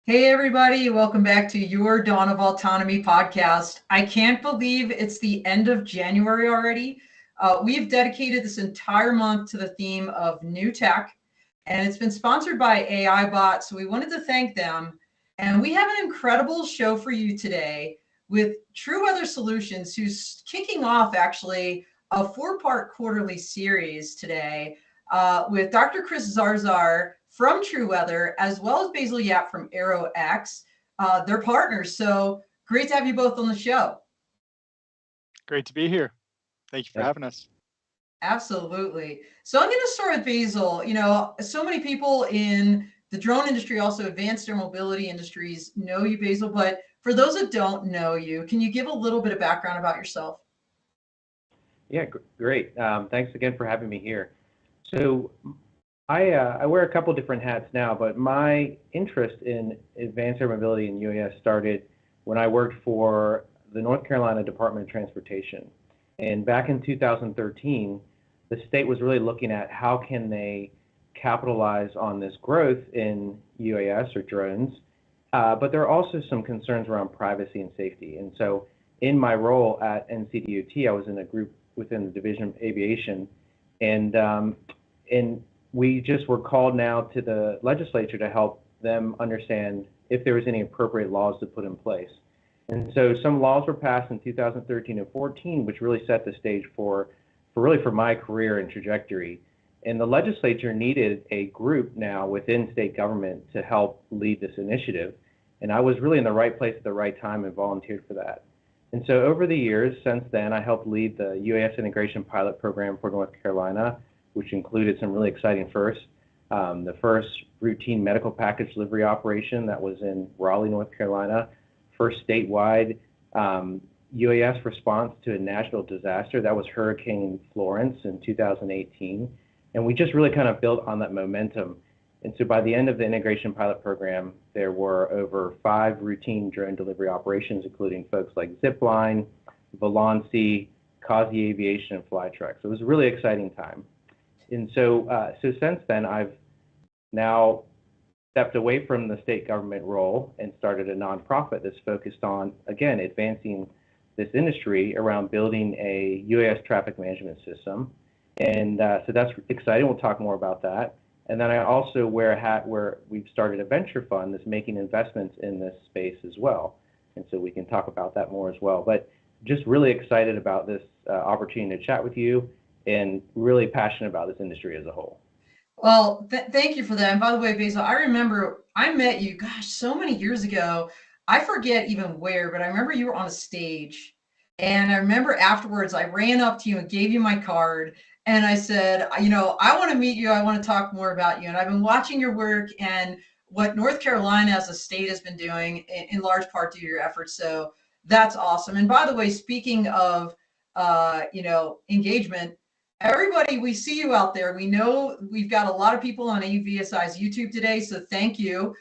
Hey, everybody, welcome back to your Dawn of Autonomy podcast. I can't believe it's the end of January already. We've dedicated this entire month to the theme of new tech, and it's been sponsored by AI Bot. So we wanted to thank them. And we have an incredible show for you today with TruWeather Solutions, who's kicking off actually a four-part quarterly series today with Dr. Chris Zarzar from TruWeather, as well as Basil Yap from AeroX. They're partners. So great to have you both on the show. Great to be here. Thank you for Yep. having us. Absolutely. So I'm going to start with Basil. You know, so many people in the drone industry, also advanced air mobility industries, know you, Basil. But for those that don't know you, can you give a little bit of background about yourself? Yeah, great. Thanks again for having me here. So I wear a couple different hats now, but my interest in advanced air mobility and UAS started when I worked for the North Carolina Department of Transportation. And back in 2013, the state was really looking at how can they capitalize on this growth in UAS or drones, but there are also some concerns around privacy and safety. And so in my role at NCDOT, I was in a group within the Division of Aviation, and we just were called now to the legislature to help them understand if there was any appropriate laws to put in place. And so some laws were passed in 2013 and 14, which really set the stage for my career and trajectory. And the legislature needed a group now within state government to help lead this initiative. And I was really in the right place at the right time and volunteered for that. And so over the years since then, I helped lead the UAS integration pilot program for North Carolina, which included some really exciting firsts. The first routine medical package delivery operation that was in Raleigh, North Carolina, first statewide UAS response to a national disaster. That was Hurricane Florence in 2018. And we just really kind of built on that momentum. And so by the end of the integration pilot program, there were over 5 routine drone delivery operations, including folks like Zipline, Valancy, Causey Aviation, and Flytrex. So it was a really exciting time. And so since then, I've now stepped away from the state government role and started a nonprofit that's focused on, again, advancing this industry around building a UAS traffic management system. And so that's exciting. We'll talk more about that. And then I also wear a hat where we've started a venture fund that's making investments in this space as well. And so we can talk about that more as well. But just really excited about this opportunity to chat with you and really passionate about this industry as a whole. Well, thank you for that. And by the way, Basil, I remember I met you, gosh, so many years ago. I forget even where, but I remember you were on a stage. And I remember afterwards, I ran up to you and gave you my card. And I said, you know, I want to meet you. I want to talk more about you. And I've been watching your work and what North Carolina as a state has been doing in large part due to your efforts. So that's awesome. And by the way, speaking of, engagement, everybody, we see you out there. We know we've got a lot of people on AVSI's YouTube today, so thank you.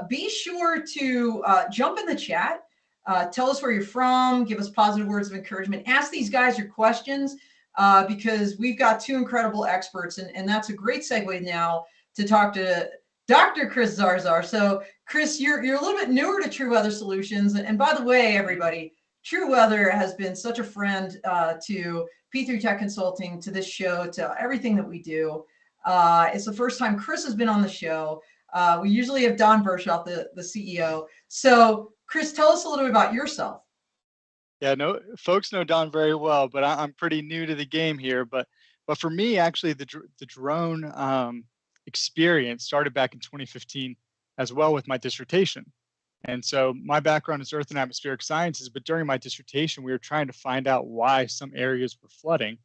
Be sure to jump in the chat. Tell us where you're from. Give us positive words of encouragement. Ask these guys your questions because we've got 2 incredible experts, and that's a great segue now to talk to Dr. Chris Zarzar. So, Chris, you're a little bit newer to TruWeather Solutions, and by the way, everybody, TruWeather has been such a friend to P3 Tech Consulting, to this show, to everything that we do. It's the first time Chris has been on the show. We usually have Don Bershoff, the CEO. So, Chris, tell us a little bit about yourself. Yeah, no, folks know Don very well, but I'm pretty new to the game here. But for me, actually, the drone experience started back in 2015 as well with my dissertation. And so my background is Earth and Atmospheric Sciences, but during my dissertation, we were trying to find out why some areas were flooding.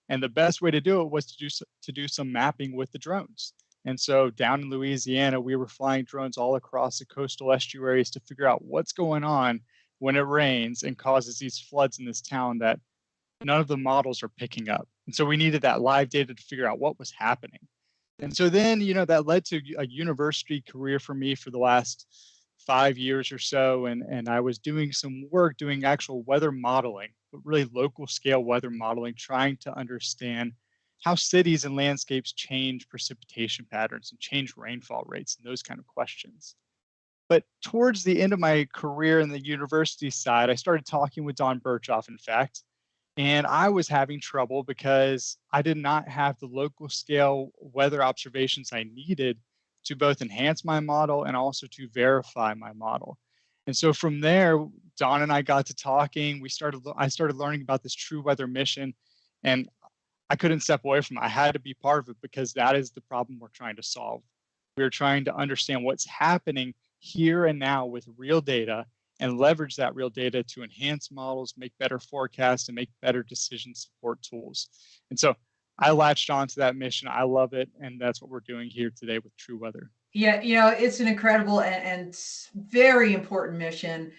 And the best way to do it was to do some mapping with the drones. And so down in Louisiana, we were flying drones all across the coastal estuaries to figure out what's going on when it rains and causes these floods in this town that none of the models are picking up. And so we needed that live data to figure out what was happening. And so then, that led to a university career for me for the last 5 years or so. And I was doing some work doing actual weather modeling, but really local scale weather modeling, trying to understand how cities and landscapes change precipitation patterns and change rainfall rates and those kind of questions. But towards the end of my career in the university side, I started talking with Don Birchoff, in fact, and I was having trouble because I did not have the local scale weather observations I needed to both enhance my model and also to verify my model. And so from there, Don and I got to talking. I started learning about this TruWeather mission, and I couldn't step away from it. I had to be part of it because that is the problem we're trying to solve. We're trying to understand what's happening here and now with real data and leverage that real data to enhance models, make better forecasts, and make better decision support tools. And so I latched onto that mission. I love it. And that's what we're doing here today with TruWeather. Yeah, it's an incredible and very important mission.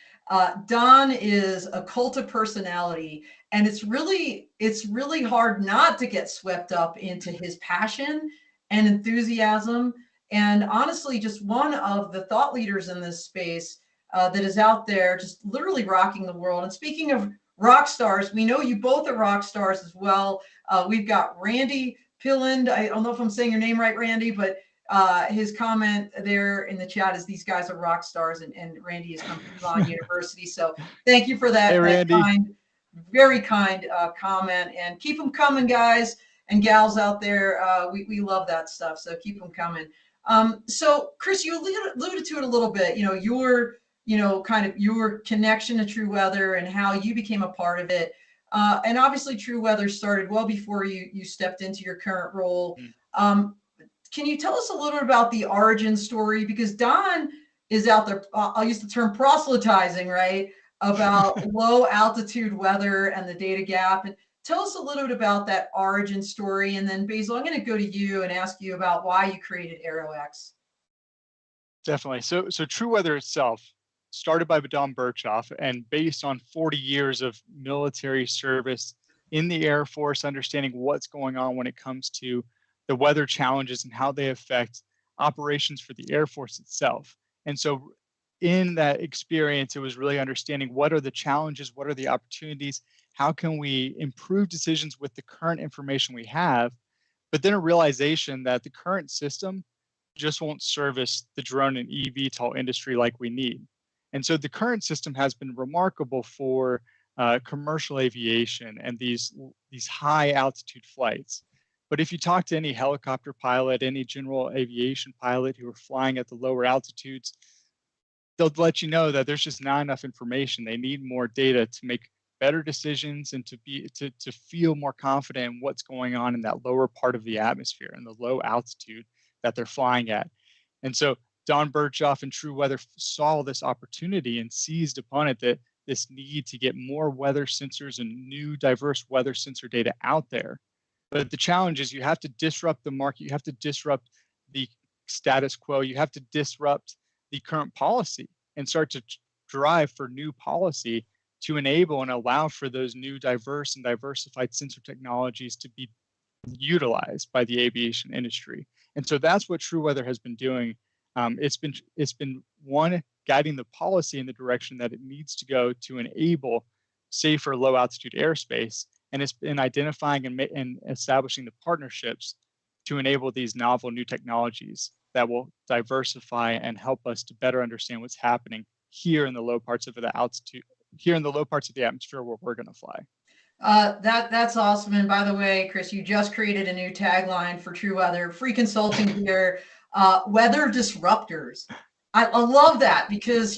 Don is a cult of personality, and it's really hard not to get swept up into his passion and enthusiasm. And honestly, just one of the thought leaders in this space that is out there, just literally rocking the world. And speaking of rock stars, we know you both are rock stars as well. We've got Randy Pilland. I don't know if I'm saying your name right, Randy, but his comment there in the chat is these guys are rock stars, and Randy has come from Elon University. So thank you for that, hey, Randy. very kind comment, and keep them coming, guys and gals out there. We love that stuff. So keep them coming. So Chris, you alluded to it a little bit, your kind of your connection to TruWeather and how you became a part of it. And obviously TruWeather started well before you stepped into your current role. Can you tell us a little bit about the origin story? Because Don is out there, I'll use the term proselytizing, right? About low altitude weather and the data gap. And tell us a little bit about that origin story. And then Basil, I'm going to go to you and ask you about why you created AeroX. Definitely. So TruWeather itself started by Don Birchoff and based on 40 years of military service in the Air Force, understanding what's going on when it comes to the weather challenges and how they affect operations for the Air Force itself. And so in that experience, it was really understanding what are the challenges, what are the opportunities, how can we improve decisions with the current information we have, but then a realization that the current system just won't service the drone and eVTOL industry like we need. And so the current system has been remarkable for commercial aviation and these high altitude flights. But if you talk to any helicopter pilot, any general aviation pilot who are flying at the lower altitudes, they'll let you know that there's just not enough information. They need more data to make better decisions and to feel more confident in what's going on in that lower part of the atmosphere and the low altitude that they're flying at. And so Don Birchoff and TruWeather saw this opportunity and seized upon it, that this need to get more weather sensors and new diverse weather sensor data out there. But the challenge is you have to disrupt the market. You have to disrupt the status quo. You have to disrupt the current policy and start to drive for new policy to enable and allow for those new diverse and diversified sensor technologies to be utilized by the aviation industry. And so that's what TruWeather has been doing. It's been one, guiding the policy in the direction that it needs to go to enable safer low altitude airspace. And it's been identifying and establishing the partnerships to enable these novel new technologies that will diversify and help us to better understand what's happening here in the low parts of the altitude, here in the low parts of the atmosphere where we're going to fly. That's awesome. And by the way, Chris, you just created a new tagline for TruWeather, free consulting here, weather disruptors. I love that because,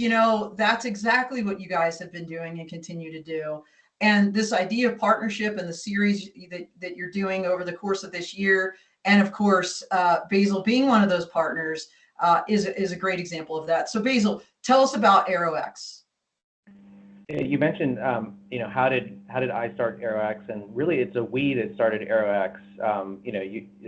that's exactly what you guys have been doing and continue to do. And this idea of partnership and the series that you're doing over the course of this year, and of course, Basil being one of those partners, is a great example of that. So Basil, tell us about AeroX. You mentioned, how did I start AeroX? And really, it's a we that started AeroX.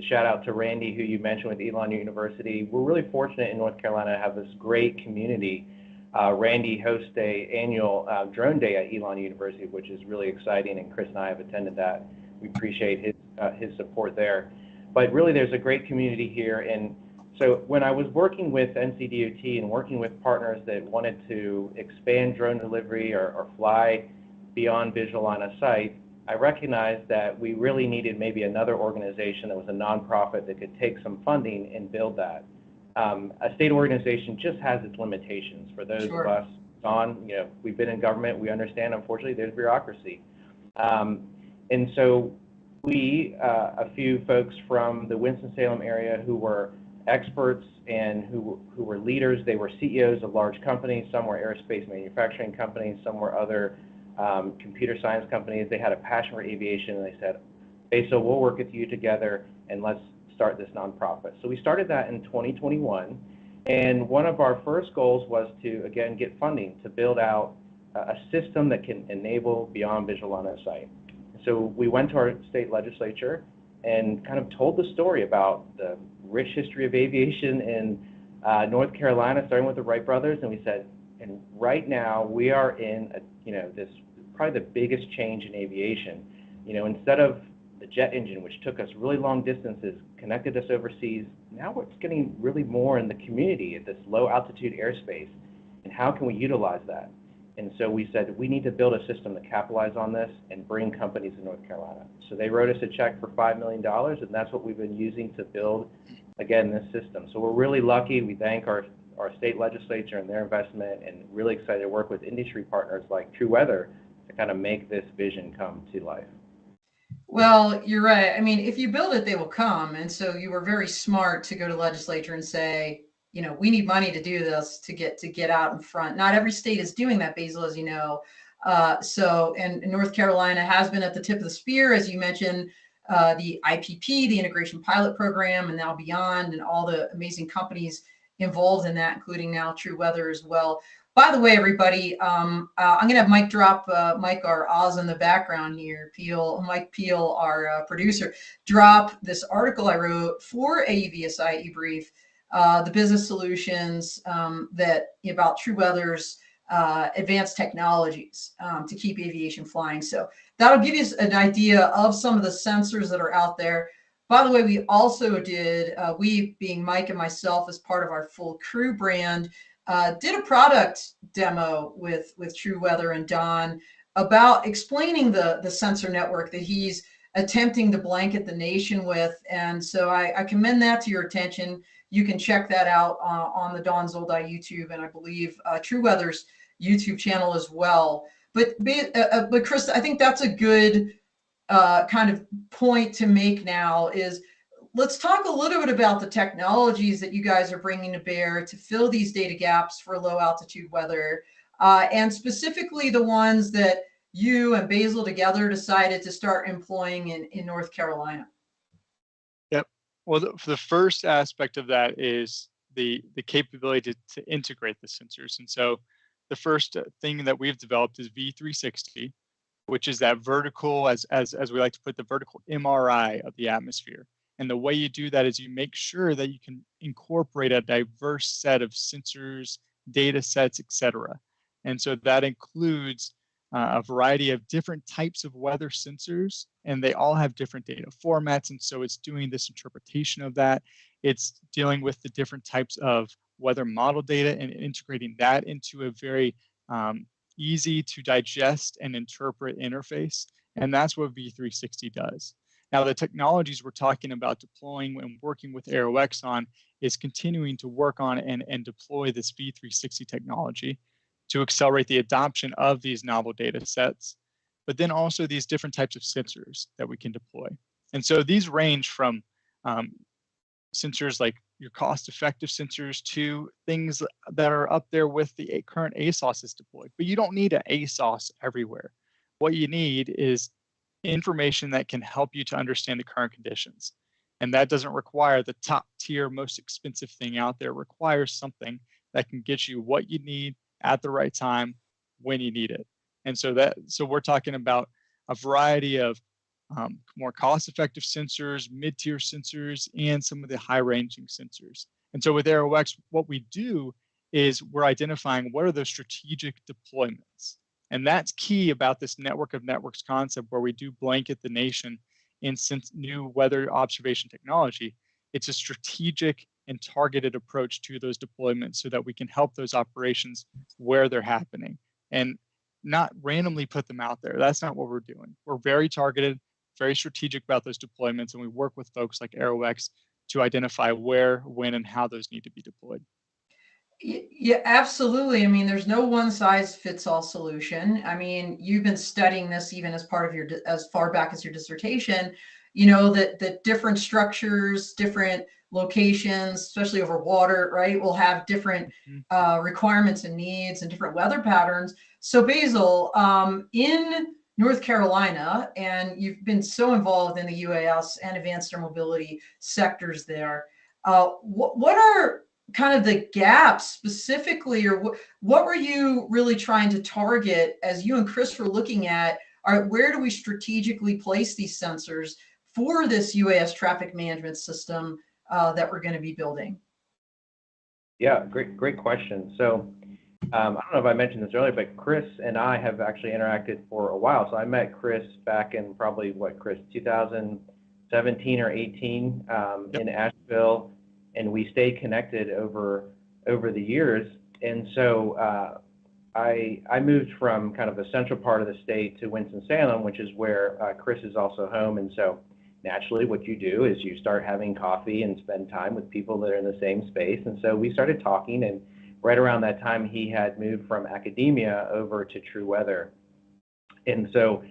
Shout out to Randy, who you mentioned with Elon University. We're really fortunate in North Carolina to have this great community. Randy hosts an annual drone day at Elon University, which is really exciting, and Chris and I have attended that. We appreciate his support there. But really, there's a great community here. And so when I was working with NCDOT and working with partners that wanted to expand drone delivery or fly beyond visual line of sight, I recognized that we really needed maybe another organization that was a nonprofit that could take some funding and build that. A state organization just has its limitations. For those of us, Don, we've been in government, we understand, unfortunately, there's bureaucracy. And so we, a few folks from the Winston-Salem area who were experts and who were leaders, they were CEOs of large companies, some were aerospace manufacturing companies, some were other computer science companies. They had a passion for aviation, and they said, Basil, we'll work with you together, and let's start this nonprofit. So we started that in 2021, and one of our first goals was to, again, get funding to build out a system that can enable beyond visual line of sight. So we went to our state legislature and kind of told the story about the rich history of aviation in North Carolina, starting with the Wright brothers, and we said, and right now we are in this probably the biggest change in aviation. Instead of the jet engine, which took us really long distances, connected us overseas, now it's getting really more in the community at this low altitude airspace. And how can we utilize that? And so we said, we need to build a system to capitalize on this and bring companies to North Carolina. So they wrote us a check for $5 million, and that's what we've been using to build, again, this system. So we're really lucky. We thank our state legislature and their investment, and really excited to work with industry partners like TruWeather to kind of make this vision come to life. Well, you're right. I mean, if you build it, they will come. And so you were very smart to go to legislature and say, we need money to do this to get out in front. Not every state is doing that, Basil, as you know. And North Carolina has been at the tip of the spear, as you mentioned, the IPP, the Integration Pilot Program, and now Beyond, and all the amazing companies involved in that, including now TruWeather as well. By the way, everybody, I'm going to have Mike drop, Mike, our Oz in the background here, Mike Peel, our producer, drop this article I wrote for AEVSI eBrief, the business solutions about TruWeather's advanced technologies to keep aviation flying. So that'll give you an idea of some of the sensors that are out there. By the way, we also did, we being Mike and myself as part of our full crew brand, did a product demo with TruWeather and Don about explaining the sensor network that he's attempting to blanket the nation with. And so I commend that to your attention. You can check that out on the Don Zoldi YouTube, and I believe TruWeather's YouTube channel as well. But Chris, I think that's a good kind of point to make now is, let's talk a little bit about the technologies that you guys are bringing to bear to fill these data gaps for low altitude weather, and specifically the ones that you and Basil together decided to start employing in North Carolina. Yep. Well, the first aspect of that is the capability to integrate the sensors. And so the first thing that we've developed is V360, which is that vertical, as we like to put, the vertical MRI of the atmosphere. And the way you do that is you make sure that you can incorporate a diverse set of sensors, data sets, et cetera. And so that includes a variety of different types of weather sensors, and they all have different data formats. And so it's doing this interpretation of that. It's dealing with the different types of weather model data and integrating that into a very easy to digest and interpret interface. And that's what V360 does. Now, the technologies we're talking about deploying and working with AeroX on is continuing to work on and deploy this V360 technology to accelerate the adoption of these novel data sets, but then also these different types of sensors that we can deploy. And so these range from sensors like your cost-effective sensors to things that are up there with the current ASOS deployed. But you don't need an ASOS everywhere. What you need is information that can help you to understand the current conditions. And that doesn't require the top tier, most expensive thing out there. It requires something that can get you what you need at the right time when you need it. And so we're talking about a variety of more cost-effective sensors, mid-tier sensors, and some of the high-ranging sensors. And so with AeroX, what we do is we're identifying what are those strategic deployments. And that's key about this network of networks concept, where we do blanket the nation in new weather observation technology. It's a strategic and targeted approach to those deployments so that we can help those operations where they're happening and not randomly put them out there. That's not what we're doing. We're very targeted, very strategic about those deployments, and we work with folks like AeroX to identify where, when, and how those need to be deployed. Yeah, absolutely. I mean, there's no one size fits all solution. I mean, you've been studying this even as part of your, as far back as your dissertation, you know, that different structures, different locations, especially over water, right, will have different requirements and needs and different weather patterns. So Basil, in North Carolina, and you've been so involved in the UAS and advanced air mobility sectors there, what are kind of the gaps specifically, or what were you really trying to target as you and Chris were looking at, where do we strategically place these sensors for this UAS traffic management system that we're going to be building? Yeah, great question. So I don't know if I mentioned this earlier, but Chris and I have actually interacted for a while. So I met Chris back in probably, 2017 or 18 in Asheville, and we stayed connected over the years. And so I moved from kind of the central part of the state to Winston-Salem, which is where Chris is also home. And so naturally what you do is you start having coffee and spend time with people that are in the same space. And so we started talking, and right around that time he had moved from academia over to TruWeather. And so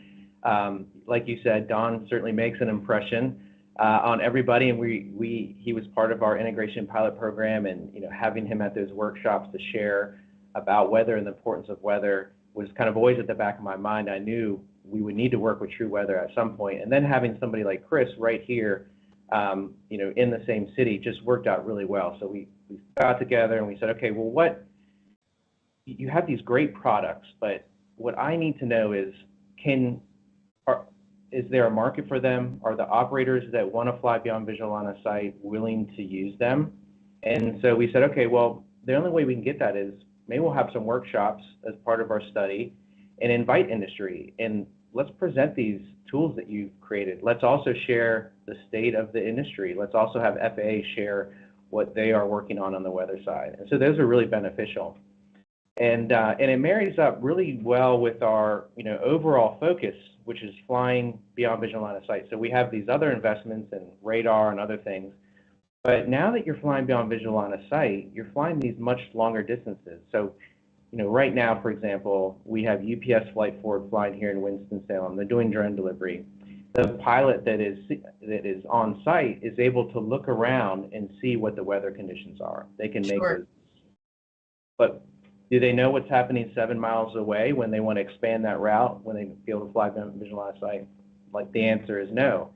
like you said, Don certainly makes an impression on everybody, and he was part of our integration pilot program, and having him at those workshops to share about weather and the importance of weather was kind of always at the back of my mind. I knew we would need to work with TruWeather at some point, and then having somebody like Chris right here, in the same city just worked out really well. So we got together and we said, okay, well, you have these great products, but what I need to know is, is there a market for them? Are the operators that want to fly beyond visual line of sight willing to use them? And so we said, okay, well, the only way we can get that is maybe we'll have some workshops as part of our study and invite industry, and let's present these tools that you've created. Let's also share the state of the industry. Let's also have FAA share what they are working on the weather side. And so those are really beneficial. And it marries up really well with our overall focus, which is flying beyond visual line of sight. So we have these other investments in radar and other things, but now that you're flying beyond visual line of sight, you're flying these much longer distances. So right now, for example, we have UPS Flight Forward flying here in Winston-Salem. They're doing drone delivery. The pilot that is on site is able to look around and see what the weather conditions are. They can make those. But do they know what's happening 7 miles away when they want to expand that route, when they be able to fly beyond visual line of sight? Like, the answer is no.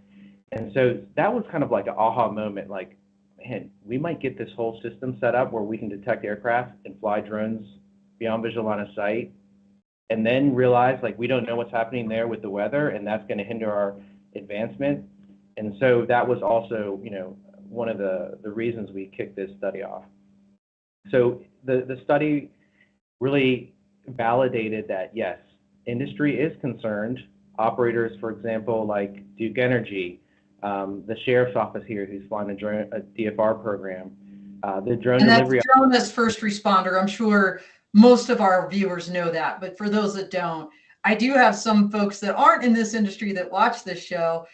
And so that was kind of like an aha moment, like, man, we might get this whole system set up where we can detect aircraft and fly drones beyond visual line of sight, and then realize, like, we don't know what's happening there with the weather, and that's going to hinder our advancement. And so that was also, one of the reasons we kicked this study off. So the study really validated that, yes, industry is concerned. Operators, for example, like Duke Energy, the sheriff's office here, who's flying a DFR program, the drone delivery. And that's drone as first responder. I'm sure most of our viewers know that, but for those that don't, I do have some folks that aren't in this industry that watch this show,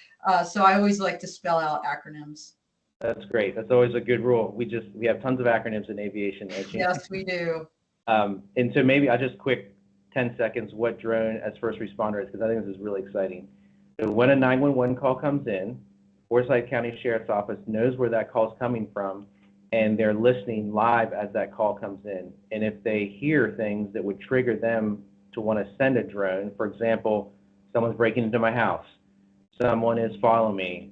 so I always like to spell out acronyms. That's great. That's always a good rule. We have tons of acronyms in aviation. Yes, we do. And so maybe I'll just quick 10 seconds what drone as first responder is, because I think this is really exciting. So when a 911 call comes in, Forsyth County Sheriff's Office knows where that call is coming from, and they're listening live as that call comes in. And if they hear things that would trigger them to want to send a drone, for example, someone's breaking into my house, someone is following me,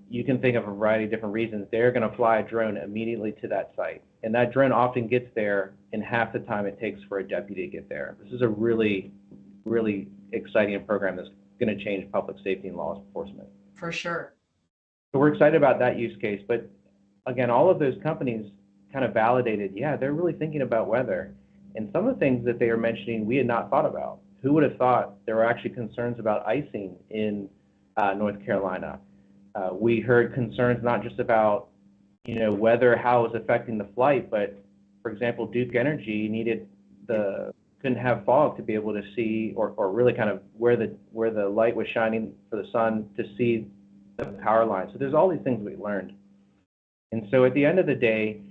you can think of a variety of different reasons, they're going to fly a drone immediately to that site. And that drone often gets there in half the time it takes for a deputy to get there. This is a really, really exciting program that's going to change public safety and law enforcement. For sure. So we're excited about that use case. But again, all of those companies kind of validated, yeah, they're really thinking about weather. And some of the things that they are mentioning, we had not thought about. Who would have thought there were actually concerns about icing in North Carolina? We heard concerns not just about weather, how it was affecting the flight, but for example, Duke Energy couldn't have fog to be able to see, or really kind of where the light was shining for the sun to see the power line. So there's all these things we learned. And so at the end of the day,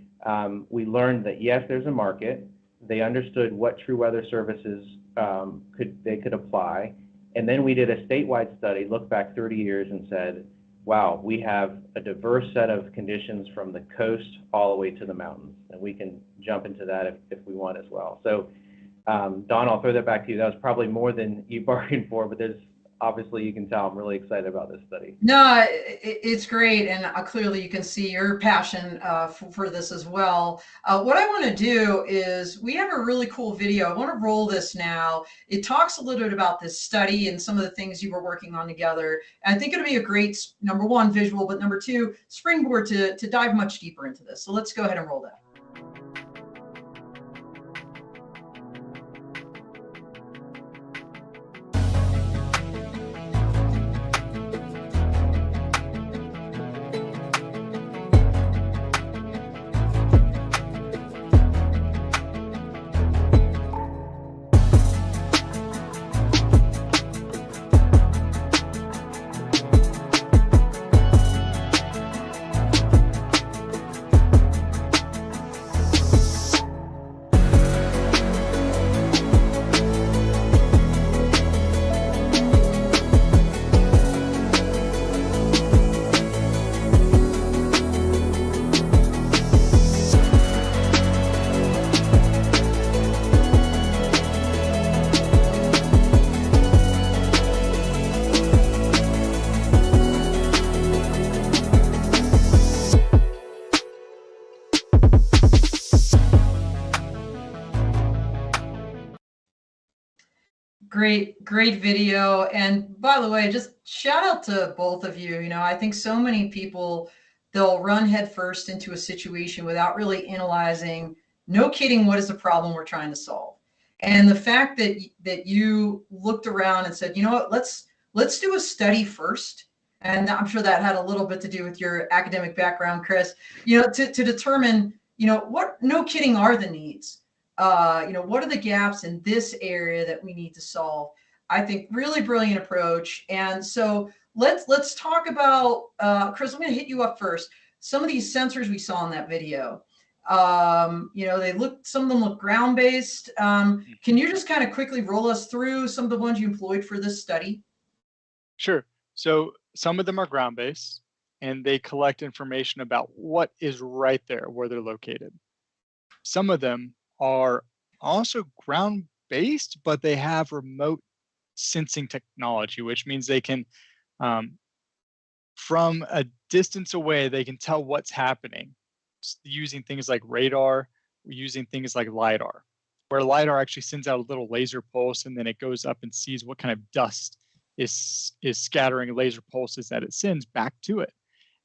we learned that yes, there's a market. They understood what TruWeather services they could apply. And then we did a statewide study, looked back 30 years and said, wow, we have a diverse set of conditions from the coast all the way to the mountains. And we can jump into that if we want as well. So Don, I'll throw that back to you. That was probably more than you bargained for, but there's obviously, you can tell I'm really excited about this study. No, it's great, and clearly you can see your passion for this as well. What I want to do is, we have a really cool video. I want to roll this now. It talks a little bit about this study and some of the things you were working on together. And I think it'll be a great, number one, visual, but number two, springboard to dive much deeper into this. So let's go ahead and roll that. Great video. And by the way, just shout out to both of you. I think so many people, they'll run headfirst into a situation without really analyzing, no kidding, what is the problem we're trying to solve. And the fact that you looked around and said, you know what, let's do a study first. And I'm sure that had a little bit to do with your academic background, Chris, to determine, what, no kidding, are the needs. What are the gaps in this area that we need to solve? I think really brilliant approach. And so let's talk about, Chris, I'm going to hit you up first. Some of these sensors we saw in that video, some of them look ground-based. Can you just kind of quickly roll us through some of the ones you employed for this study? Sure. So some of them are ground-based, and they collect information about what is right there where they're located. Some of them are also ground-based, but they have remote sensing technology, which means they can, from a distance away, they can tell what's happening using things like radar, using things like LiDAR, where LiDAR actually sends out a little laser pulse, and then it goes up and sees what kind of dust is scattering laser pulses that it sends back to it.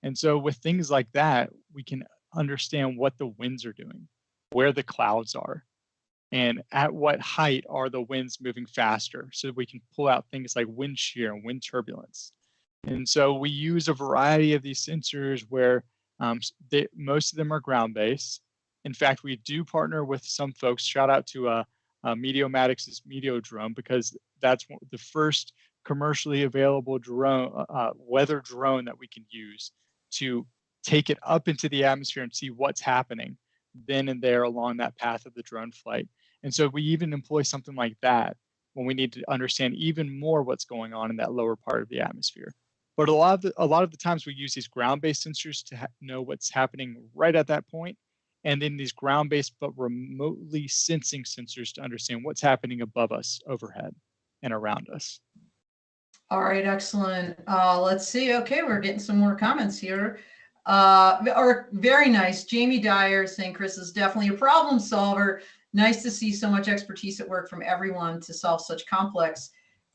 And so with things like that, we can understand what the winds are doing, where the clouds are, and at what height are the winds moving faster, so we can pull out things like wind shear and wind turbulence. And so we use a variety of these sensors where most of them are ground-based. In fact, we do partner with some folks. Shout out to Meteomatix's Meteodrone, because that's the first commercially available drone, weather drone that we can use to take it up into the atmosphere and see what's happening then and there along that path of the drone flight. And so we even employ something like that when we need to understand even more what's going on in that lower part of the atmosphere. But a lot of the times we use these ground-based sensors to know what's happening right at that point, and then these ground-based but remotely sensing sensors to understand what's happening above us, overhead, and around us. All right, excellent. Let's see. Okay, we're getting some more comments here. Very nice. Jamie Dyer saying Chris is definitely a problem solver. Nice to see so much expertise at work from everyone to solve such complex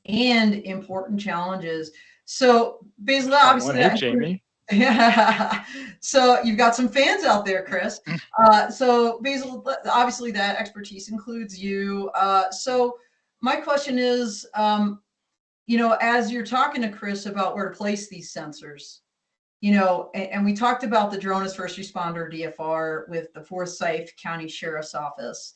and important challenges. So Basil, obviously, Jamie. Yeah. So you've got some fans out there, Chris. So Basil, obviously that expertise includes you. So my question is, as you're talking to Chris about where to place these sensors, and we talked about the drone as first responder DFR with the Forsyth County Sheriff's Office.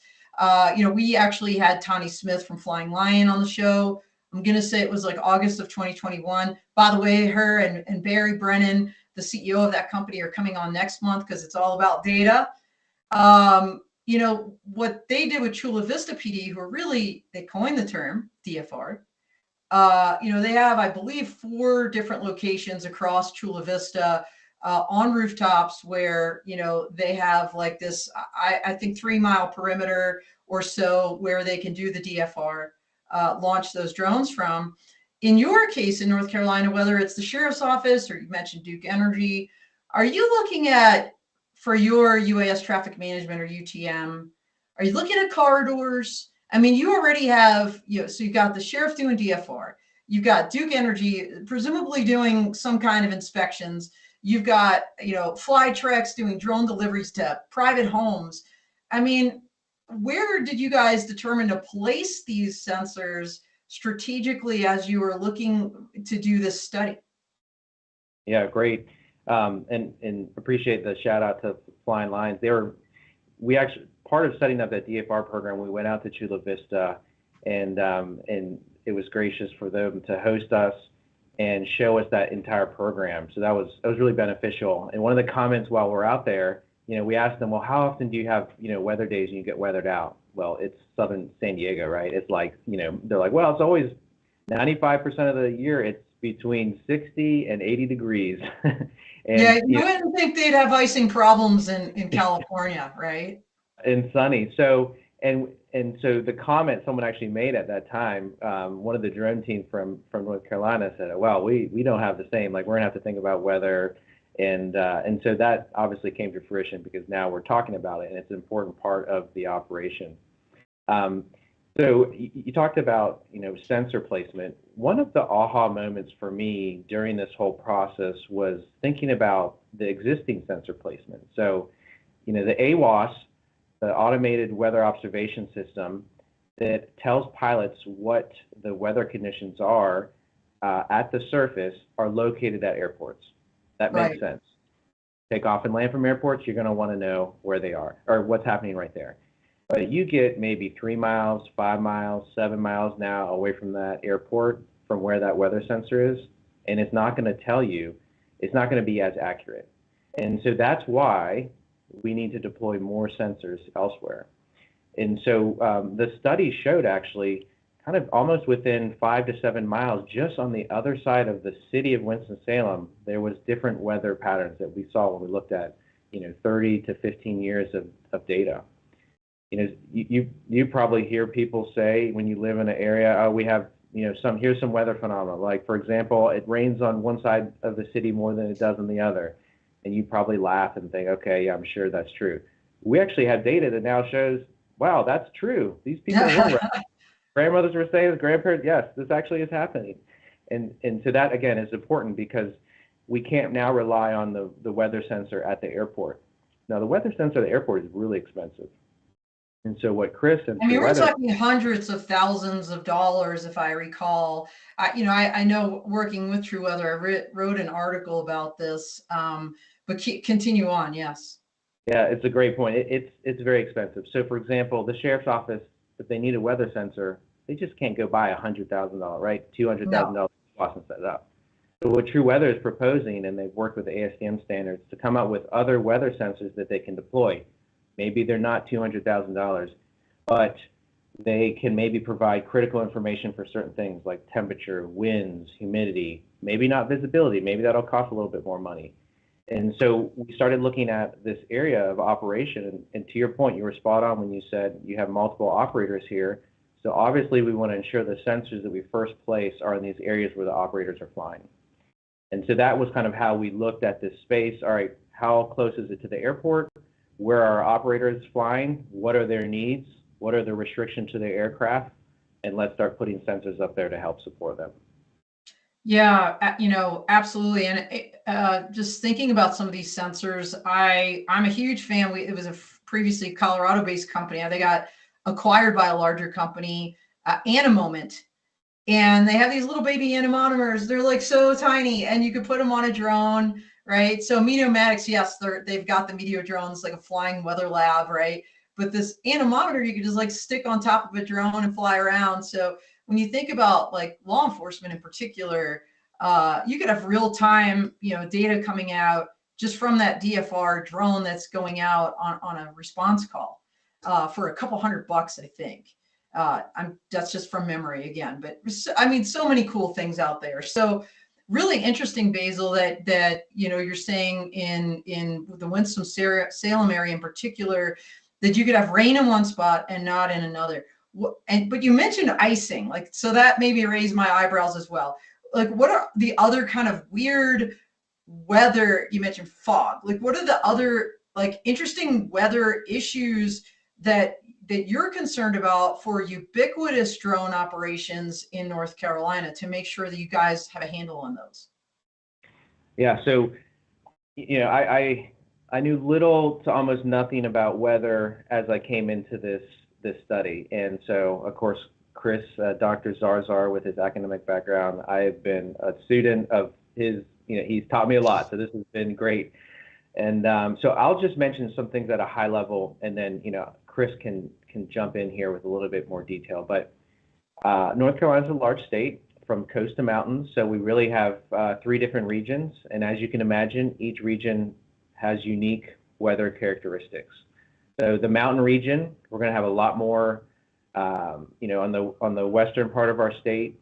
We actually had Tony Smith from Flying Lion on the show. I'm going to say it was like August of 2021. By the way, her and Barry Brennan, the CEO of that company, are coming on next month because it's all about data. You know, what they did with Chula Vista PD, who are really, they coined the term DFR. You know, they have, I believe, 4 different locations across Chula Vista on rooftops where, you know, they have like this, I think 3-mile perimeter or so where they can do the DFR, launch those drones from. In your case in North Carolina, whether it's the sheriff's office or you mentioned Duke Energy, are you looking at, for your UAS traffic management or UTM, are you looking at corridors? I mean, you already have, you know, so you've got the sheriff doing DFR, you've got Duke Energy presumably doing some kind of inspections, you've got, you know, Flytrex doing drone deliveries to private homes. I mean, where did you guys determine to place these sensors strategically as you were looking to do this study? Yeah, great. And appreciate the shout out to Flying Lions. We actually, part of setting up that DFR program, we went out to Chula Vista, and it was gracious for them to host us and show us that entire program. So that was really beneficial. And one of the comments while we're out there, you know, we asked them, well, how often do you have, you know, weather days and you get weathered out? Well, it's southern San Diego, right? It's like, you know, they're like, well, it's always 95% of the year, it's between 60 and 80 degrees. And, yeah, you wouldn't think they'd have icing problems in California, right? And sunny. So, and so the comment someone actually made at that time, one of the drone team from North Carolina said, well, we don't have the same, like we're gonna have to think about weather. And so that obviously came to fruition because now we're talking about it and it's an important part of the operation. So you talked about, you know, sensor placement. One of the aha moments for me during this whole process was thinking about the existing sensor placement. So, you know, the AWOS, the automated weather observation system that tells pilots what the weather conditions are at the surface, are located at airports. That makes sense. Take off and land from airports, you're going to want to know where they are or what's happening right there. But you get maybe 3 miles, 5 miles, 7 miles now away from that airport, from where that weather sensor is, and it's not going to tell you, it's not going to be as accurate. And so that's why we need to deploy more sensors elsewhere. And so the study showed actually kind of almost within 5 to 7 miles, just on the other side of the city of Winston-Salem, there was different weather patterns that we saw when we looked at, you know, 30 to 15 years of data. You know, you probably hear people say when you live in an area, oh, we have, you know, here's some weather phenomena. Like, for example, it rains on one side of the city more than it does on the other. And you probably laugh and think, okay, yeah, I'm sure that's true. We actually have data that now shows, wow, that's true. These people were right. Grandmothers were saying, grandparents, yes, this actually is happening. And so that, again, is important because we can't now rely on the weather sensor at the airport. Now, the weather sensor at the airport is really expensive. And so what Chris and I mean, we're talking hundreds of thousands of dollars, if I recall. You know, I know working with TruWeather, I wrote an article about this, but continue on, yes. Yeah, it's a great point. It's very expensive. So, for example, the sheriff's office, if they need a weather sensor, they just can't go buy $100,000, right? $200,000 cost and set it up. So what TruWeather is proposing, and they've worked with the ASTM standards to come out with other weather sensors that they can deploy. Maybe they're not $200,000, but they can maybe provide critical information for certain things like temperature, winds, humidity, maybe not visibility. Maybe that'll cost a little bit more money. And so we started looking at this area of operation. And to your point, you were spot on when you said you have multiple operators here. So obviously we want to ensure the sensors that we first place are in these areas where the operators are flying. And so that was kind of how we looked at this space. All right, how close is it to the airport? Where are operators flying? What are their needs? What are the restrictions to their aircraft? And let's start putting sensors up there to help support them. Yeah, you know, absolutely. And just thinking about some of these sensors, I'm a huge fan. It was a previously Colorado-based company. They got acquired by a larger company, Animoment. And they have these little baby anemometers. They're like so tiny, and you could put them on a drone, right? So Meteomatics, yes, they've got the Meteor drones, like a flying weather lab, right? But this anemometer, you could just like stick on top of a drone and fly around. So when you think about like law enforcement in particular, you could have real time, data coming out just from that DFR drone that's going out on a response call for a couple $100, I think. That's just from memory again, but I mean, so many cool things out there. So really interesting, Basil, that you're saying in the Winston-Salem area in particular, that you could have rain in one spot and not in another. But you mentioned icing, like, so that maybe raised my eyebrows as well. Like, what are the other kind of weird weather? You mentioned fog. Like, what are the other like interesting weather issues that you're concerned about for ubiquitous drone operations in North Carolina to make sure that you guys have a handle on those? Yeah, so I knew little to almost nothing about weather as I came into this study, and so of course Chris, Dr. Zarzar, with his academic background, I've been a student of his. He's taught me a lot, so this has been great. And so I'll just mention some things at a high level, and then Chris can jump in here with a little bit more detail. But North Carolina is a large state from coast to mountains, so we really have 3 different regions. And as you can imagine, each region has unique weather characteristics. So the mountain region, we're going to have a lot more, on the western part of our state,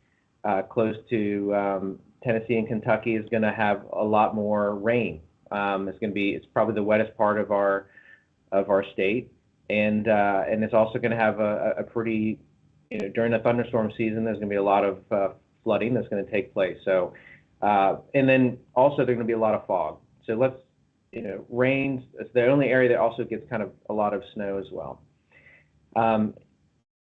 close to Tennessee and Kentucky, is going to have a lot more rain. It's probably the wettest part of our state, and it's also going to have a pretty, during the thunderstorm season, there's going to be a lot of flooding that's going to take place. So, and then also there's going to be a lot of fog. So rain is the only area that also gets kind of a lot of snow as well.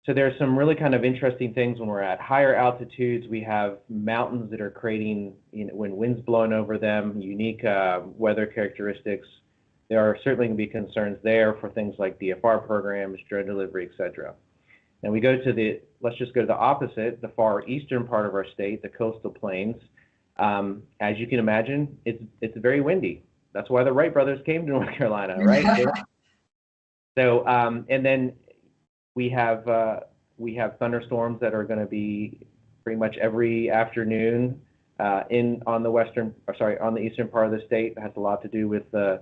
So there's some really kind of interesting things when we're at higher altitudes. We have mountains that are creating, when wind's blowing over them, unique weather characteristics. There are certainly going to be concerns there for things like DFR programs, drone delivery, et cetera. And we go to let's just go to the opposite, the far eastern part of our state, the coastal plains. As you can imagine, it's very windy. That's why the Wright brothers came to North Carolina, right? So, and then we have thunderstorms that are going to be pretty much every afternoon on the eastern part of the state. It has a lot to do with the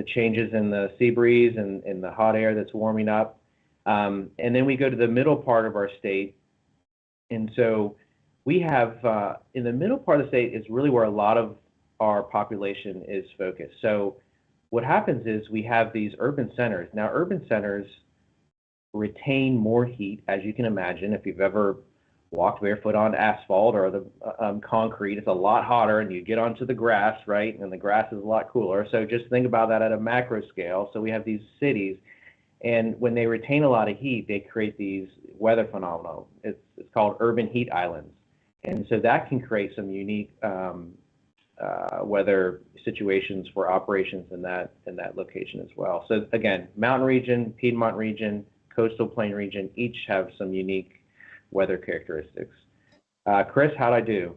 changes in the sea breeze and the hot air that's warming up. And then we go to the middle part of our state, and so we have in the middle part of the state is really where a lot of our population is focused. So what happens is we have these urban centers. Now, urban centers retain more heat, as you can imagine. If you've ever walked barefoot on asphalt or the concrete, it's a lot hotter, and you get onto the grass, right? And the grass is a lot cooler. So just think about that at a macro scale. So we have these cities, and when they retain a lot of heat, they create these weather phenomena. It's called urban heat islands, and so that can create some unique weather situations for operations in that location as well. So again, mountain region, Piedmont region, coastal plain region, each have some unique weather characteristics. Chris, how'd I do?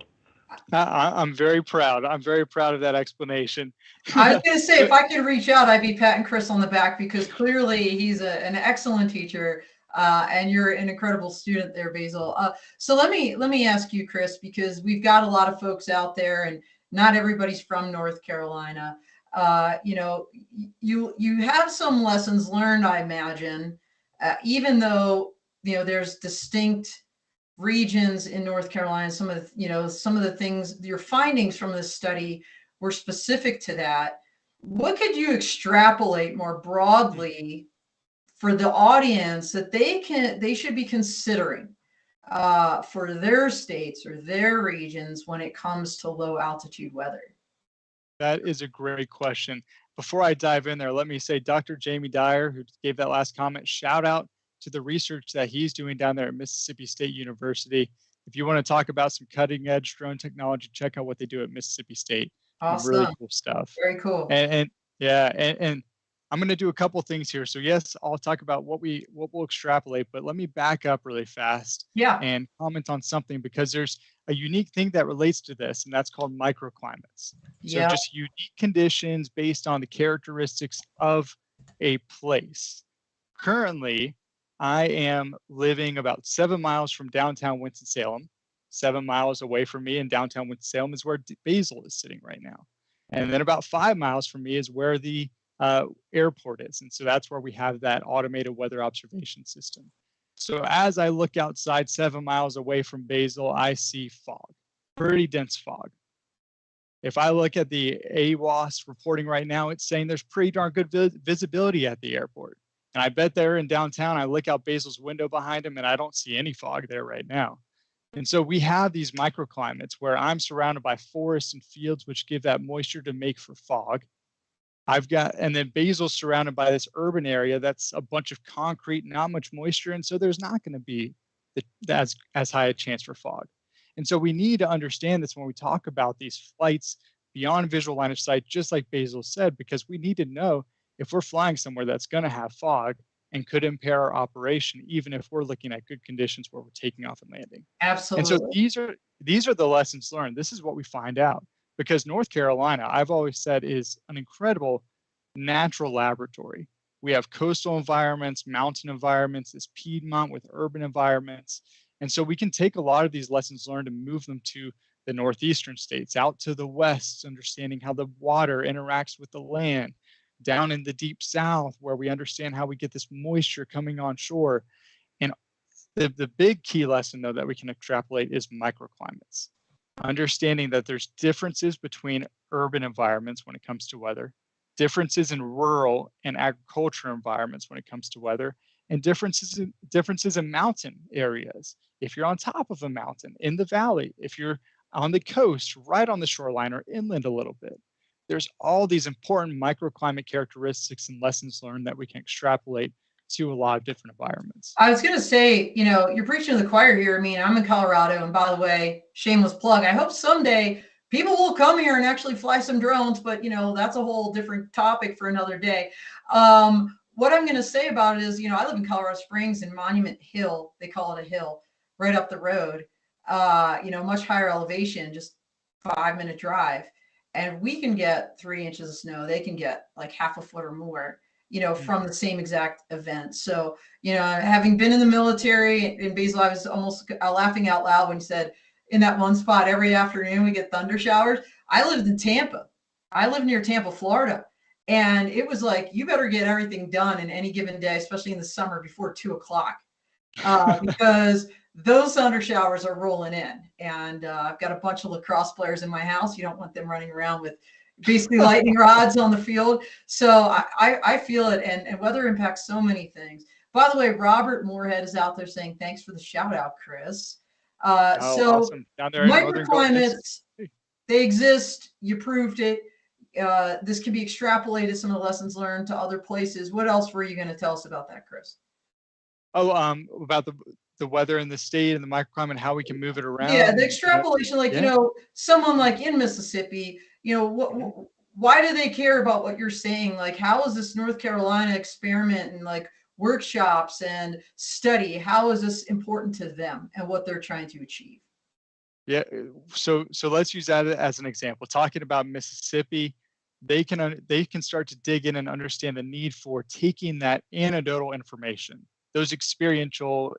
I'm very proud. I'm very proud of that explanation. I was going to say, if I could reach out, I'd be patting Chris on the back, because clearly he's an excellent teacher, and you're an incredible student there, Basil. So let me ask you, Chris, because we've got a lot of folks out there, and not everybody's from North Carolina. You have some lessons learned, I imagine, even though there's distinct regions in North Carolina. Some of the things, your findings from this study were specific to that. What could you extrapolate more broadly for the audience that they should be considering for their states or their regions when it comes to low altitude weather? That is a great question. Before I dive in there, let me say Dr. Jamie Dyer, who gave that last comment, shout out to the research that he's doing down there at Mississippi State University. If you want to talk about some cutting edge drone technology, check out what they do at Mississippi State. Awesome. Really cool stuff. Very cool. And I'm going to do a couple things here. So yes, I'll talk about what we'll extrapolate, but let me back up really fast and comment on something, because there's a unique thing that relates to this, and that's called microclimates. So just unique conditions based on the characteristics of a place. Currently, I am living about 7 miles from downtown Winston-Salem. 7 miles away from me in downtown Winston-Salem is where Basil is sitting right now. And then about 5 miles from me is where the airport is. And so that's where we have that automated weather observation system. So as I look outside 7 miles away from Basil, I see fog, pretty dense fog. If I look at the AWOS reporting right now, it's saying there's pretty darn good visibility at the airport. And I bet they're in downtown. I look out Basil's window behind him and I don't see any fog there right now. And so we have these microclimates where I'm surrounded by forests and fields, which give that moisture to make for fog. And then Basil's surrounded by this urban area that's a bunch of concrete, not much moisture. And so there's not going to be as high a chance for fog. And so we need to understand this when we talk about these flights beyond visual line of sight, just like Basil said, because we need to know if we're flying somewhere that's going to have fog and could impair our operation, even if we're looking at good conditions where we're taking off and landing. Absolutely. And so these are the lessons learned. This is what we find out, because North Carolina, I've always said, is an incredible natural laboratory. We have coastal environments, mountain environments, this Piedmont with urban environments. And so we can take a lot of these lessons learned and move them to the northeastern states, out to the west, understanding how the water interacts with the land, down in the deep south, where we understand how we get this moisture coming on shore. And the big key lesson, though, that we can extrapolate is microclimates. Understanding that there's differences between urban environments when it comes to weather, differences in rural and agricultural environments when it comes to weather, and differences in mountain areas. If you're on top of a mountain, in the valley, if you're on the coast, right on the shoreline, or inland a little bit, there's all these important microclimate characteristics and lessons learned that we can extrapolate to a lot of different environments. I was going to say, you're preaching to the choir here. I mean, I'm in Colorado, and by the way, shameless plug, I hope someday people will come here and actually fly some drones, but that's a whole different topic for another day. What I'm going to say about it is, I live in Colorado Springs in Monument Hill. They call it a hill right up the road, much higher elevation, just 5-minute drive. And we can get 3 inches of snow. They can get like half a foot or more, from the same exact event. So, having been in the military in Basil, I was almost laughing out loud when you said in that one spot every afternoon we get thunder showers. I lived in Tampa. I live near Tampa, Florida. And it was like, you better get everything done in any given day, especially in the summer before 2:00, because those thunder showers are rolling in. And I've got a bunch of lacrosse players in my house. You don't want them running around with basically lightning rods on the field. So I feel it, and weather impacts so many things. By the way, Robert Moorhead is out there saying, thanks for the shout out, Chris. So awesome. Down there in microclimates, they exist. You proved it. This can be extrapolated, some of the lessons learned, to other places. What else were you going to tell us about that, Chris? About the weather in the state and the microclimate, how we can move it around. Yeah, the extrapolation, someone like in Mississippi, why do they care about what you're saying? Like, how is this North Carolina experiment and like workshops and study, how is this important to them and what they're trying to achieve? Yeah, so let's use that as an example. Talking about Mississippi, they can start to dig in and understand the need for taking that anecdotal information, those experiential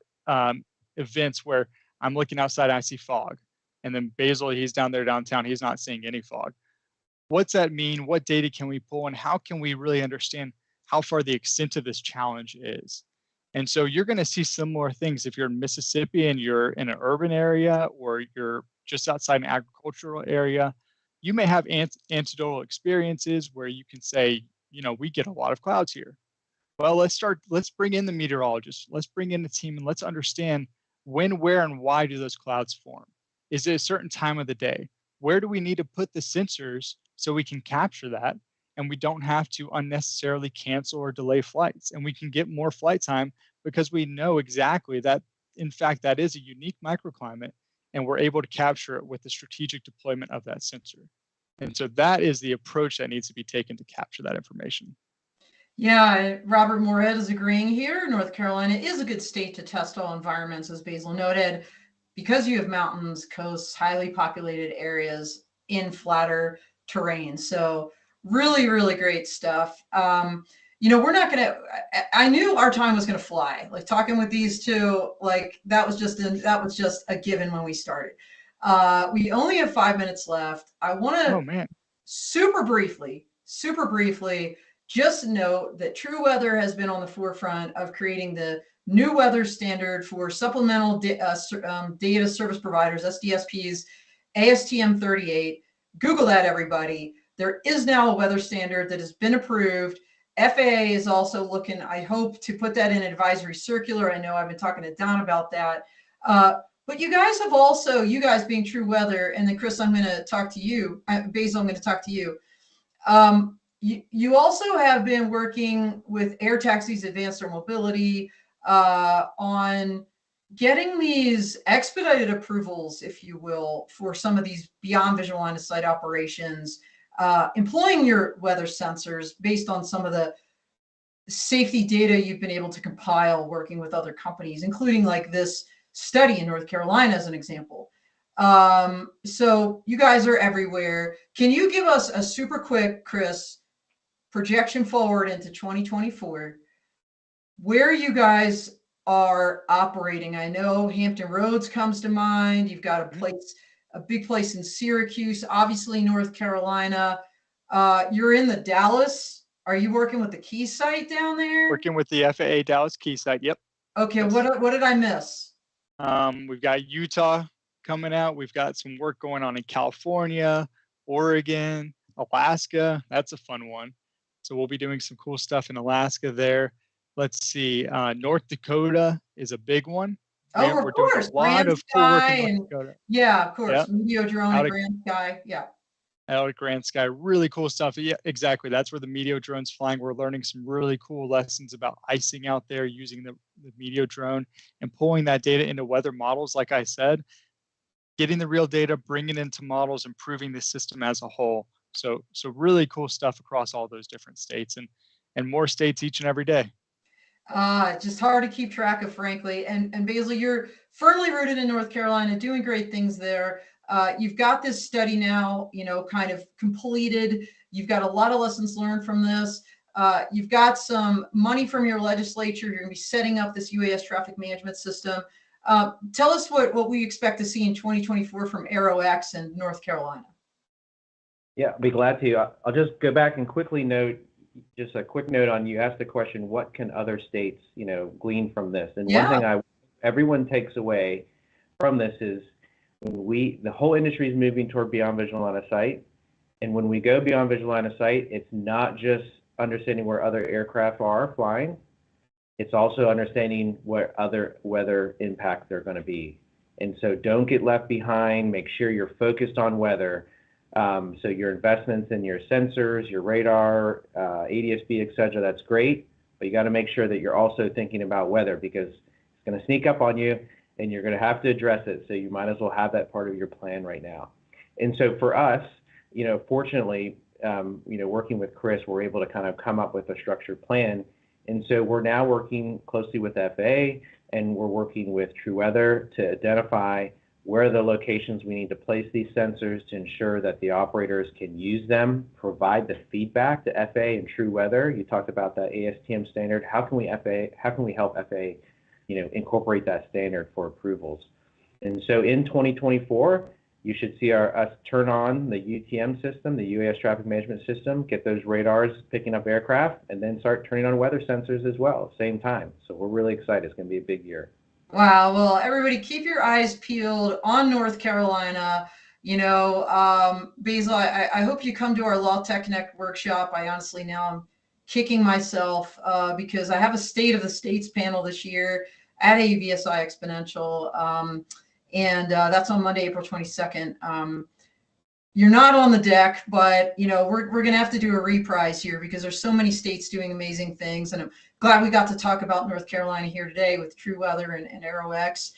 events where I'm looking outside and I see fog, and then Basil, he's down there downtown, he's not seeing any fog. What's that mean? What data can we pull, and how can we really understand how far the extent of this challenge is? And so you're going to see similar things if you're in Mississippi and you're in an urban area, or you're just outside an agricultural area. You may have anecdotal experiences where you can say, we get a lot of clouds here. Well, let's bring in the meteorologists. Let's bring in the team and let's understand when, where, and why do those clouds form? Is it a certain time of the day? Where do we need to put the sensors so we can capture that? And we don't have to unnecessarily cancel or delay flights. And we can get more flight time because we know exactly that, in fact, that is a unique microclimate, and we're able to capture it with the strategic deployment of that sensor. And so that is the approach that needs to be taken to capture that information. Yeah, Robert Moorhead is agreeing here. North Carolina is a good state to test all environments, as Basil noted, because you have mountains, coasts, highly populated areas in flatter terrain. So really, really great stuff. we're not going to, I knew our time was going to fly. Like talking with these two, like that was just a given when we started. We only have 5 minutes left. I want to, Oh man. super briefly, just note that TruWeather has been on the forefront of creating the new weather standard for supplemental data service providers, SDSPs, ASTM 38. Google that, everybody. There is now a weather standard that has been approved. FAA is also looking, I hope, to put that in an advisory circular. I know I've been talking to Don about that. But you guys have also, you guys being TruWeather, and then Chris, I'm going to talk to you. Basil, I'm going to talk to you. You also have been working with Air Taxis Advanced Air Mobility on getting these expedited approvals, if you will, for some of these beyond visual line of sight operations, employing your weather sensors based on some of the safety data you've been able to compile working with other companies, including like this study in North Carolina as an example. So you guys are everywhere. Can you give us a super quick, Chris, projection forward into 2024, where you guys are operating? I know Hampton Roads comes to mind. You've got a big place in Syracuse, obviously North Carolina. You're in the Dallas. Are you working with the Key site down there? Working with the FAA Dallas Key site. Yep. Okay. Yes. What did I miss? We've got Utah coming out. We've got some work going on in California, Oregon, Alaska. That's a fun one. So we'll be doing some cool stuff in Alaska there. Let's see. North Dakota is a big one. Oh, of course. Grand Sky and yeah, of course. Meteor drone and Grand Sky. Yeah. Out at Grand Sky, really cool stuff. Yeah, exactly. That's where the Meteor drone's flying. We're learning some really cool lessons about icing out there using the Meteor drone and pulling that data into weather models. Like I said, getting the real data, bringing it into models, improving the system as a whole. So really cool stuff across all those different states and more states each and every day. Just hard to keep track of, frankly. And Basil, you're firmly rooted in North Carolina, doing great things there. You've got this study now, kind of completed. You've got a lot of lessons learned from this. You've got some money from your legislature. You're going to be setting up this UAS traffic management system. Tell us what we expect to see in 2024 from AeroX in North Carolina. Yeah, I'll be glad to. I'll just go back and quickly note, just a quick note on, you asked the question, what can other states, glean from this? And one thing everyone takes away from this is the whole industry is moving toward beyond visual line of sight. And when we go beyond visual line of sight, it's not just understanding where other aircraft are flying. It's also understanding what other weather impacts are going to be. And so don't get left behind. Make sure you're focused on weather. So your investments in your sensors, your radar, ADS-B, et cetera, that's great. But you got to make sure that you're also thinking about weather, because it's going to sneak up on you and you're going to have to address it. So you might as well have that part of your plan right now. And so for us, fortunately, working with Chris, we're able to kind of come up with a structured plan. And so we're now working closely with FAA, and we're working with TruWeather to identify where are the locations we need to place these sensors to ensure that the operators can use them, provide the feedback to FAA and TruWeather. You talked about that ASTM standard. How can we help FAA, incorporate that standard for approvals? And so in 2024, you should see us turn on the UTM system, the UAS traffic management system, get those radars picking up aircraft, and then start turning on weather sensors as well at the same time. So we're really excited. It's going to be a big year. Wow. Well, everybody keep your eyes peeled on North Carolina. Basil, I hope you come to our Law Tech Connect workshop. I honestly now I'm kicking myself because I have a State of the States panel this year at AVSI Exponential. And that's on Monday, April 22nd. You're not on the deck, but we're going to have to do a reprise here because there's so many states doing amazing things. And I'm glad we got to talk about North Carolina here today with TruWeather and AeroX.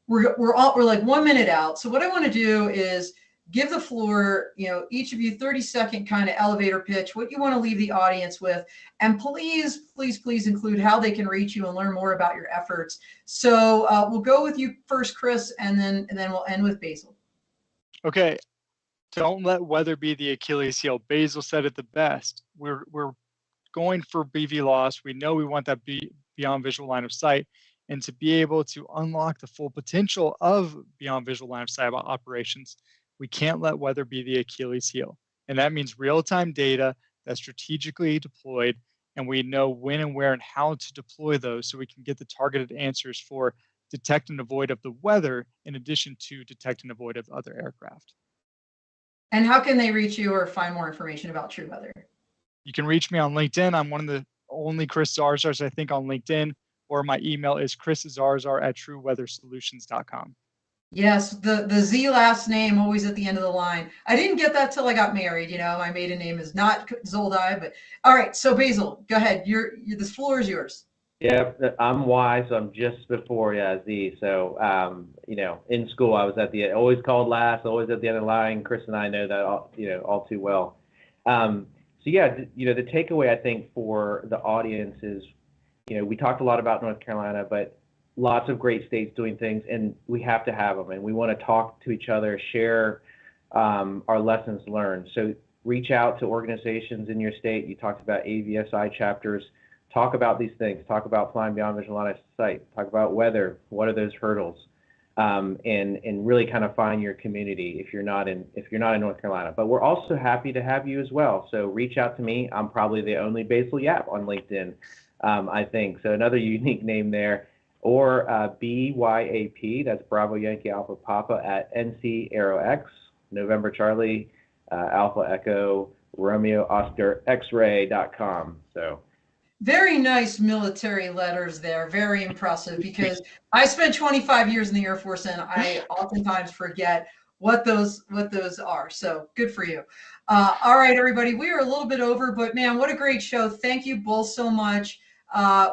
We're like 1 minute out. So what I want to do is give the floor, each of you 30-second kind of elevator pitch, what you want to leave the audience with. And please, please, please include how they can reach you and learn more about your efforts. So we'll go with you first, Chris, and then we'll end with Basil. Okay. Don't let weather be the Achilles heel. Basil said it the best. We're going for BV loss. We know we want that beyond visual line of sight. And to be able to unlock the full potential of beyond visual line of sight operations, we can't let weather be the Achilles heel. And that means real-time data that's strategically deployed, and we know when and where and how to deploy those so we can get the targeted answers for detect and avoid of the weather in addition to detect and avoid of other aircraft. And how can they reach you or find more information about TruWeather? You can reach me on LinkedIn. I'm one of the only Chris Zarzars, I think, on LinkedIn, or my email is chriszarzar@trueweathersolutions.com. Yes, the Z last name always at the end of the line. I didn't get that till I got married. My maiden name is not Zoldai, but all right. So Basil, go ahead. The floor is yours. Yeah, I'm Y, so I'm just before Z. So in school I was always called last, always at the end of the line. Chris and I know that all too well. The takeaway I think for the audience is, we talked a lot about North Carolina, but lots of great states doing things, and we have to have them, and we want to talk to each other, share our lessons learned. So reach out to organizations in your state. You talked about AVSI chapters. Talk about these things. Talk about flying beyond visual line of sight. Talk about weather. What are those hurdles? And really kind of find your community if you're not in North Carolina. But we're also happy to have you as well. So reach out to me. I'm probably the only Basil Yap on LinkedIn, I think. So another unique name there. Or BYAP, that's Bravo Yankee Alpha Papa at NC AeroX, November Charlie, Alpha Echo, Romeo Oscar X-ray.com. So. Very nice military letters there. Very impressive, because I spent 25 years in the Air Force and I oftentimes forget what those are. So good for you. All right, everybody, we are a little bit over, but man, what a great show. Thank you both so much.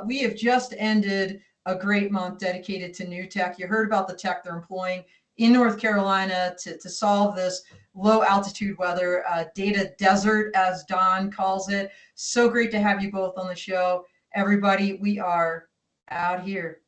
We have just ended a great month dedicated to new tech. You heard about the tech they're employing in North Carolina to solve this low altitude weather, data desert, as Don calls it. So great to have you both on the show. Everybody, we are out here.